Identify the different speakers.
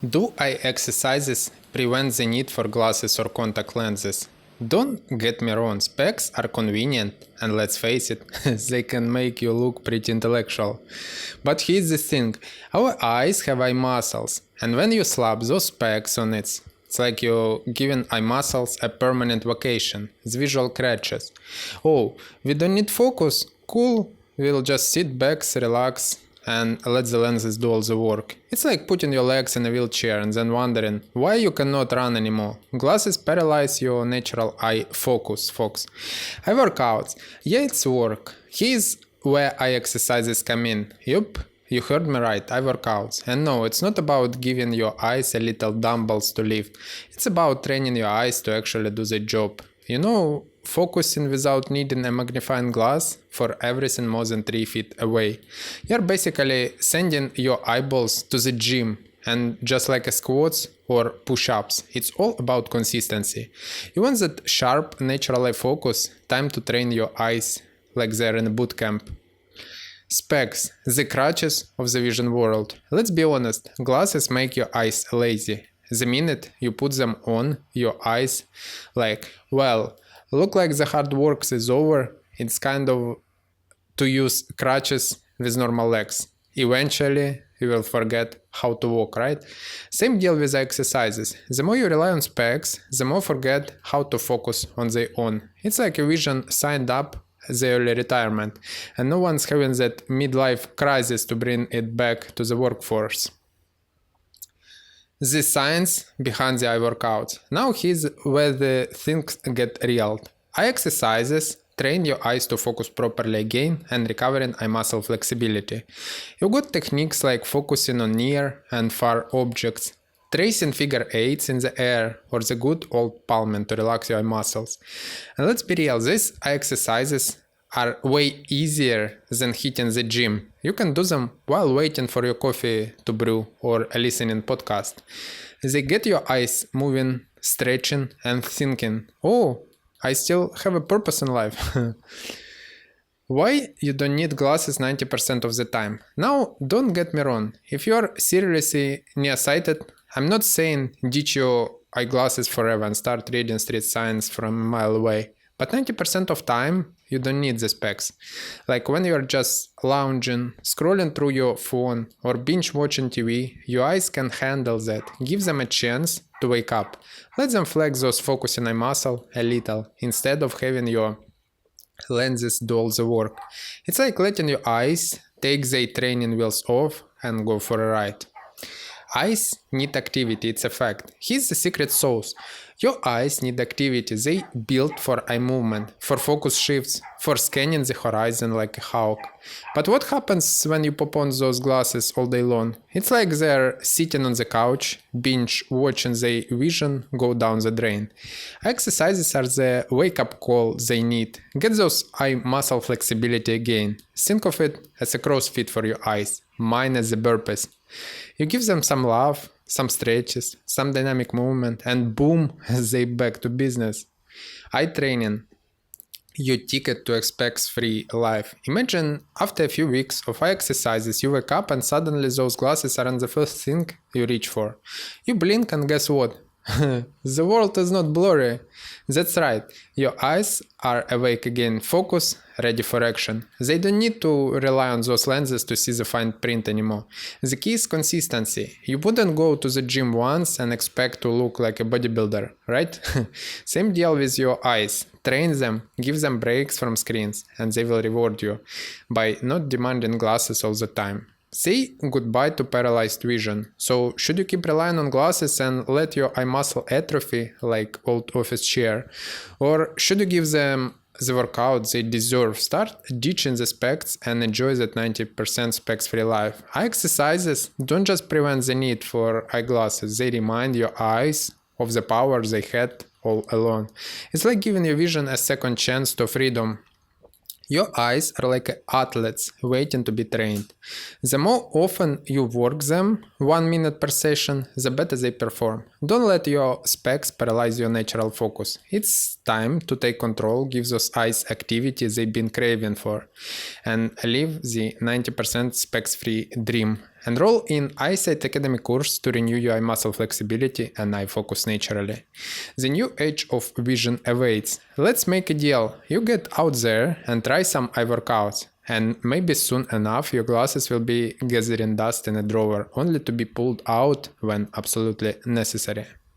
Speaker 1: Do eye exercises prevent the need for glasses or contact lenses? Don't get me wrong, specs are convenient, and let's face it, they can make you look pretty intellectual. But here's the thing, our eyes have eye muscles, and when you slap those specs on it, it's like you're giving eye muscles a permanent vacation. It's visual crutches. Oh, we don't need focus? Cool, we'll just sit back, relax, and let the lenses do all the work. It's like putting your legs in a wheelchair and then wondering why you cannot run anymore. Glasses paralyze your natural eye focus, folks. Eye workouts. Yeah, it's work. Here's where eye exercises come in. Yup, you heard me right, eye workouts. And no, it's not about giving your eyes a little dumbbells to lift. It's about training your eyes to actually do the job. You know, focusing without needing a magnifying glass for everything more than 3 feet away. You're basically sending your eyeballs to the gym, and just like a squats or push-ups, it's all about consistency. You want that sharp, natural eye focus, time to train your eyes like they're in a boot camp. Specs, the crutches of the vision world. Let's be honest, glasses make your eyes lazy. The minute you put them on, your eyes like, well, look like the hard work is over. It's kind of to use crutches with normal legs. Eventually, you will forget how to walk, right? Same deal with the exercises. The more you rely on specs, the more forget how to focus on their own. It's like a vision signed up the early retirement, and no one's having that midlife crisis to bring it back to the workforce. The science behind the eye workouts. Now here's where the things get real. Eye exercises train your eyes to focus properly again and recovering eye muscle flexibility. You got techniques like focusing on near and far objects, tracing figure eights in the air, or the good old palming to relax your eye muscles. And let's be real, these eye exercises are way easier than hitting the gym. You can do them while waiting for your coffee to brew or a listening podcast. They get your eyes moving, stretching, and thinking, oh, I still have a purpose in life. Why you don't need glasses 90% of the time? Now, don't get me wrong. If you're seriously nearsighted, I'm not saying ditch your eyeglasses forever and start reading street signs from a mile away. But 90% of time, you don't need the specs. Like when you're just lounging, scrolling through your phone, or binge watching TV, your eyes can handle that. Give them a chance to wake up. Let them flex those focusing eye muscle a little, instead of having your lenses do all the work. It's like letting your eyes take their training wheels off and go for a ride. Eyes need activity, it's a fact. Here's the secret sauce. Your eyes need activity. They built for eye movement, for focus shifts, for scanning the horizon like a hawk. But what happens when you pop on those glasses all day long? It's like they're sitting on the couch, binge watching their vision go down the drain. Exercises are the wake-up call they need. Get those eye muscle flexibility again. Think of it as a CrossFit for your eyes, mine as the burpees. You give them some love, some stretches, some dynamic movement, and boom, they back to business. Eye training, your ticket to a specs-free life. Imagine after a few weeks of eye exercises, you wake up and suddenly those glasses aren't the first thing you reach for. You blink and guess what? The world is not blurry. That's right, your eyes are awake again, focus, ready for action. They don't need to rely on those lenses to see the fine print anymore. The key is consistency. You wouldn't go to the gym once and expect to look like a bodybuilder, right? Same deal with your eyes. Train them, give them breaks from screens, and they will reward you by not demanding glasses all the time. Say goodbye to paralyzed vision. So should you keep relying on glasses and let your eye muscle atrophy like old office chair? Or should you give them the workout they deserve? Start ditching the specs and enjoy that 90% specs-free life. Eye exercises don't just prevent the need for eyeglasses, they remind your eyes of the power they had all along. It's like giving your vision a second chance to freedom. Your eyes are like athletes waiting to be trained. The more often you work them, 1 minute per session, the better they perform. Don't let your specs paralyze your natural focus. It's time to take control, give those eyes activity they've been craving for, and live the 90% specs-free dream. Enroll in Eyesight Academy course to renew your eye muscle flexibility and eye focus naturally. The new age of vision awaits. Let's make a deal. You get out there and try some eye workouts. And maybe soon enough your glasses will be gathering dust in a drawer, only to be pulled out when absolutely necessary.